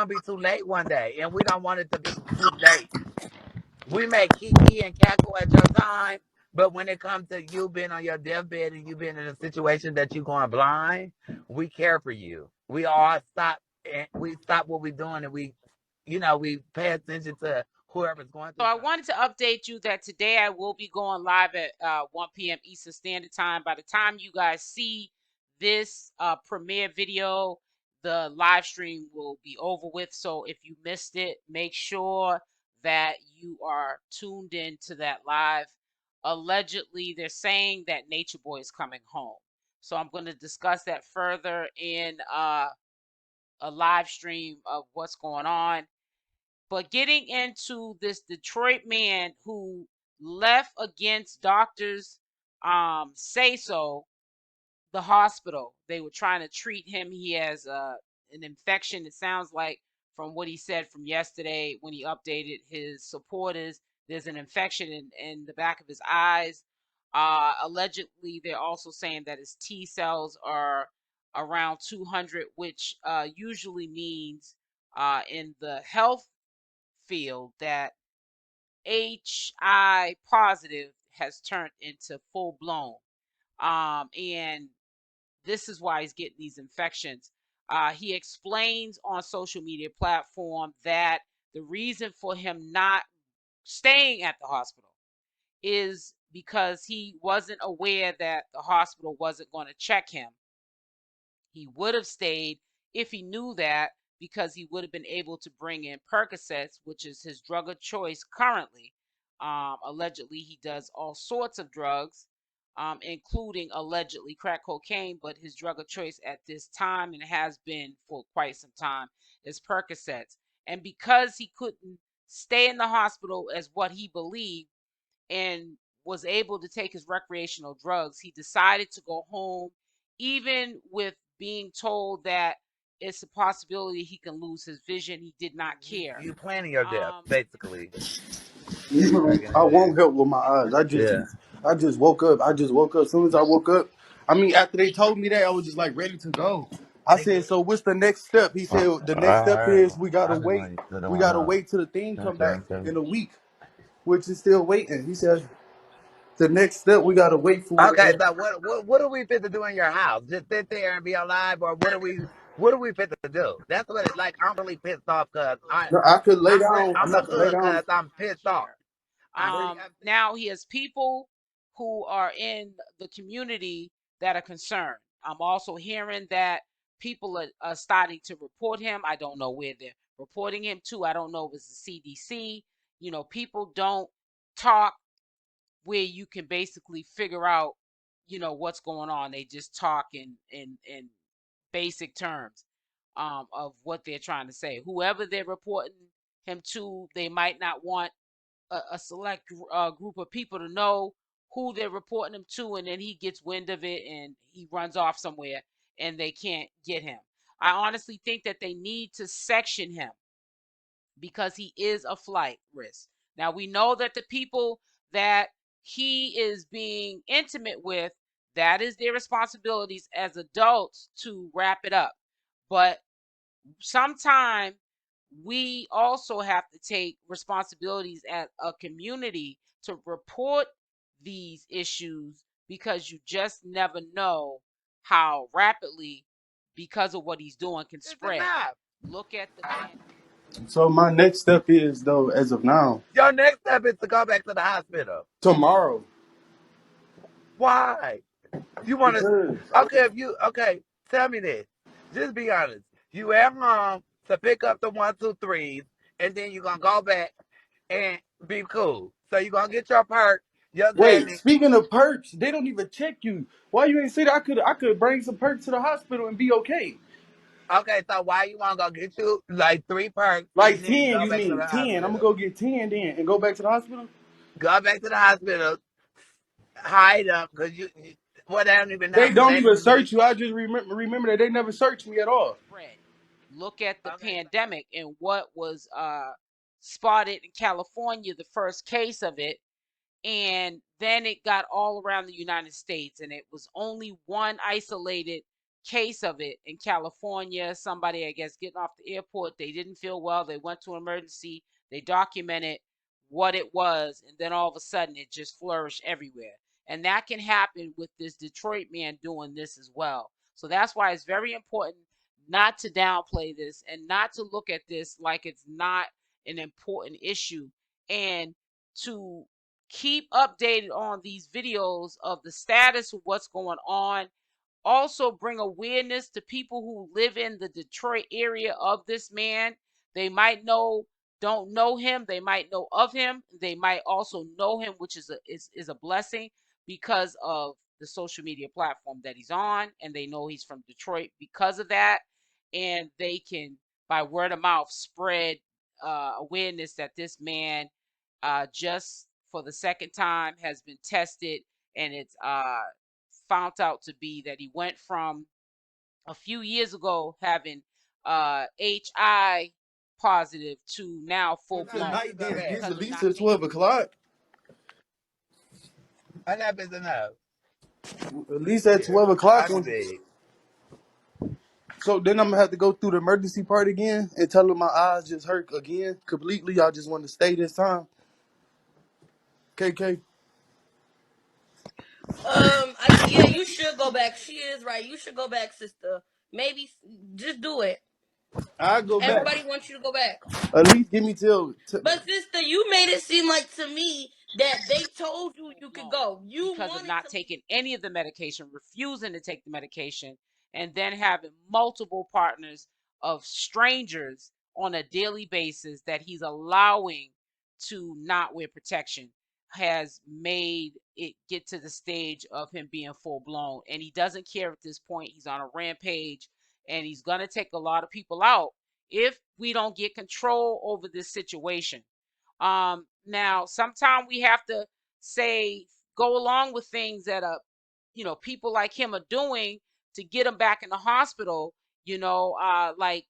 gonna be too late one day, and we don't want it to be too late. We may kiki and cackle at your time, but when it comes to you being on your deathbed and you being in a situation that you're going blind, we care for you. We all stop and we stop what we're doing, and we pay attention to whoever's going So through I something. wanted to update you that today I will be going live at 1 p.m. Eastern Standard Time. By the time you guys see this premiere video, the live stream will be over with. So if you missed it, make sure that you are tuned in to that live. Allegedly, they're saying that Natureboy is coming home. So I'm going to discuss that further in a live stream of what's going on. But getting into this Detroit man who left against doctors say so, the hospital. They were trying to treat him. He has an infection. It sounds like from what he said from yesterday when he updated his supporters, there's an infection in the back of his eyes. Allegedly, they're also saying that his T cells are around 200, which usually means in the health field that HI positive has turned into full blown. And this is why he's getting these infections. He explains on social media platform that the reason for him not staying at the hospital is because he wasn't aware that the hospital wasn't going to check him. He would have stayed if he knew that, because he would have been able to bring in Percocets, which is his drug of choice currently. Allegedly, he does all sorts of drugs, including allegedly crack cocaine, but his drug of choice at this time, and has been for quite some time, is Percocets. And because he couldn't stay in the hospital as what he believed and was able to take his recreational drugs, he decided to go home, even with being told that it's a possibility he can lose his vision. He did not care. You planning your death, Um, basically. I won't help with my eyes. Yeah. I just woke up. I just woke up. As soon as I woke up, I mean, after they told me that, I was just like ready to go. I said, "So what's the next step?" He said, "The next step is we gotta wait. We gotta wait till the thing come back in a week, which is still waiting." He said, "The next step we gotta wait for." Okay, so what are we fit to do in your house? Just sit there and be alive, or what are we fit to do? That's what it like. I'm really pissed off because No, I could lay down. I'm I'm the not gonna lay hood down. because I'm pissed off. share. I'm really upset. Now he has people who are in the community that are concerned. I'm also hearing that people are starting to report him. I don't know where they're reporting him to. I don't know if it's the CDC. People don't talk where you can basically figure out, what's going on. They just talk in basic terms of what they're trying to say. Whoever they're reporting him to, they might not want a select group of people to know who they're reporting him to, and then he gets wind of it and he runs off somewhere and they can't get him. I honestly think that they need to section him because he is a flight risk. Now we know that the people that he is being intimate with, that is their responsibilities as adults to wrap it up. But sometimes we also have to take responsibilities as a community to report these issues, because you just never know how rapidly, because of what he's doing, can It's spread. enough. Look at the pan. So my next step is though, as of now, Your next step is to go back to the hospital. tomorrow, Why? You want to? because Okay, if you okay, tell me this. Just be honest. You at home to pick up the 1, 2, 3s, and then you're gonna go back and be cool. So you're gonna get your perk, your wait, Xanax. speaking of perks, they don't even check you. Why you ain't say that? I could bring some perks to the hospital and be okay. Okay, so why you wanna go get you like 3 perks and Like then 10, go you back to mean the 10? I'm gonna hospital? go get 10 then and go back to the hospital. Go back to the hospital, hide up, because well, they don't even know. They don't They even don't even. search you. I just remember that they never searched me at all. Spread. Look at the Okay, pandemic and what was spotted in California, the first case of it, and then it got all around the United States, and it was only one isolated case of it in California. Somebody, I guess, getting off the airport, they didn't feel well, they went to emergency, they documented what it was, and then all of a sudden it just flourished everywhere. And that can happen with this Detroit man doing this as well. So that's why it's very important not to downplay this and not to look at this like it's not an important issue, and to keep updated on these videos of the status of what's going on. Also bring awareness to people who live in the Detroit area of this man. They might don't know him, they might know of him, they might also know him, which is a blessing because of the social media platform that he's on, and they know he's from Detroit because of that, and they can, by word of mouth, spread awareness that this man just for the second time has been tested, and it's found out to be that he went from a few years ago having H.I.V positive to now full blown. Tonight, then, Correct. at least at 12 o'clock. Enough is enough. At least at 12 o'clock. Honestly. So then I'm gonna have to go through the emergency part again and tell them my eyes just hurt again completely. I just want to stay this time. KK. Yeah, you should go back. She is right. You should go back, sister. Maybe just do it. I go back. Everybody wants you to go back. At least give me till. But sister, you made it seem like to me that they told you you could go. You because of wanted not to taking any of the medication, refusing to take the medication, and then having multiple partners of strangers on a daily basis that he's allowing to not wear protection has made it get to the stage of him being full blown. And he doesn't care at this point. He's on a rampage, and he's going to take a lot of people out if we don't get control over this situation. Now, sometimes we have to say, go along with things that people like him are doing to get him back in the hospital. Like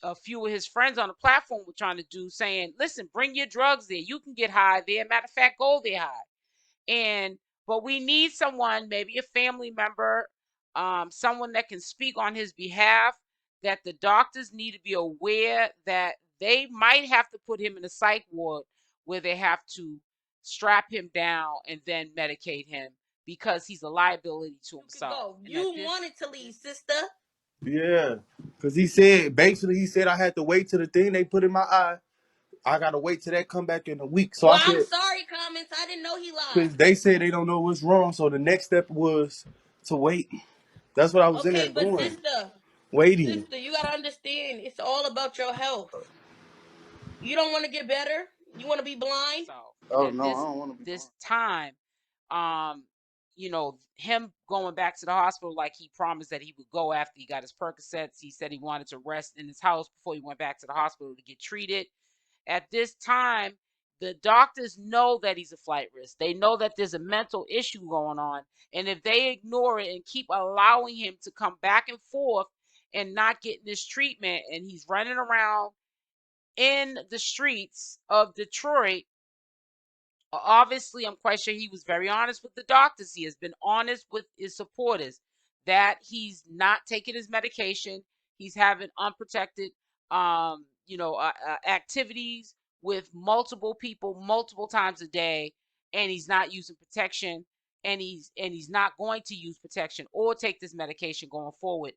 a few of his friends on the platform were trying to do, saying, listen, bring your drugs there. You can get high there. Matter of fact, go there high. But we need someone, maybe a family member, someone that can speak on his behalf, that the doctors need to be aware that they might have to put him in a psych ward where they have to strap him down and then medicate him because he's a liability to himself. You wanted to leave, sister. Yeah, because he said I had to wait till the thing they put in my eye. I gotta wait till that come back in a week. So I'm sorry, comments. I didn't know he lied. Because they said they don't know what's wrong. So the next step was to wait. That's what I was in there doing. Sister, waiting. Sister, you gotta understand, it's all about your health. You don't want to get better. You want to be blind. Oh no, I don't want to be this time. Him going back to the hospital like he promised that he would go after he got his Percocets. He said he wanted to rest in his house before he went back to the hospital to get treated. At this time, the doctors know that he's a flight risk. They know that there's a mental issue going on. And if they ignore it and keep allowing him to come back and forth and not getting this treatment, and he's running around in the streets of Detroit, obviously, I'm quite sure he was very honest with the doctors. He has been honest with his supporters that he's not taking his medication. He's having unprotected, activities with multiple people, multiple times a day, and he's not using protection, and he's not going to use protection or take this medication going forward.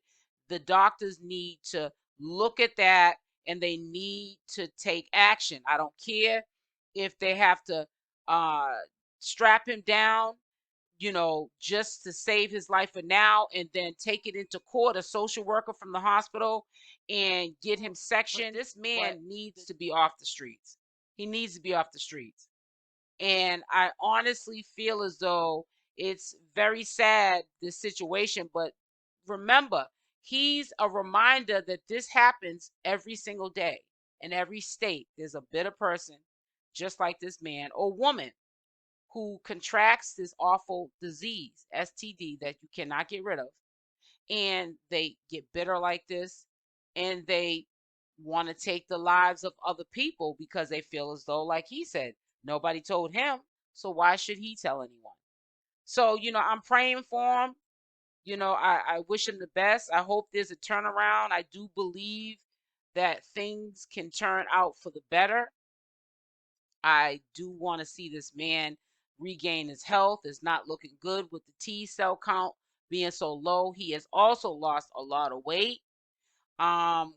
The doctors need to look at that, and they need to take action. I don't care if they have to strap him down, just to save his life for now, and then take it into court, a social worker from the hospital, and get him sectioned. This man needs to be off the streets. He needs to be off the streets. And I honestly feel as though it's very sad, this situation, but remember, he's a reminder that this happens every single day. In every state, there's a bitter person just like this man or woman who contracts this awful disease, STD, that you cannot get rid of. And they get bitter like this, and they want to take the lives of other people because they feel as though, like he said, nobody told him, so why should he tell anyone? So, I'm praying for him. you know, I wish him the best. I hope there's a turnaround. I do believe that things can turn out for the better. I do want to see this man regain his health. It's not looking good with the T cell count being so low. He has also lost a lot of weight,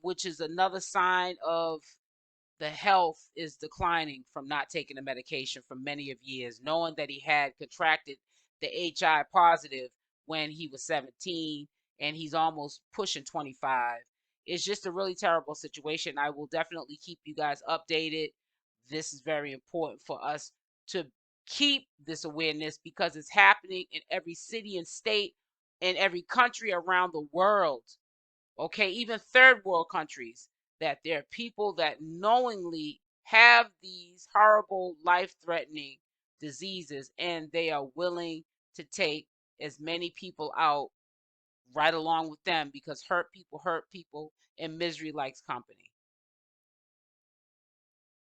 which is another sign of the health is declining from not taking the medication for many of years, knowing that he had contracted the HIV positive when he was 17 and he's almost pushing 25. It's just a really terrible situation. I will definitely keep you guys updated. This is very important for us to keep this awareness because it's happening in every city and state in every country around the world. Okay, even third world countries, that there are people that knowingly have these horrible life-threatening diseases and they are willing to take as many people out right along with them because hurt people and misery likes company.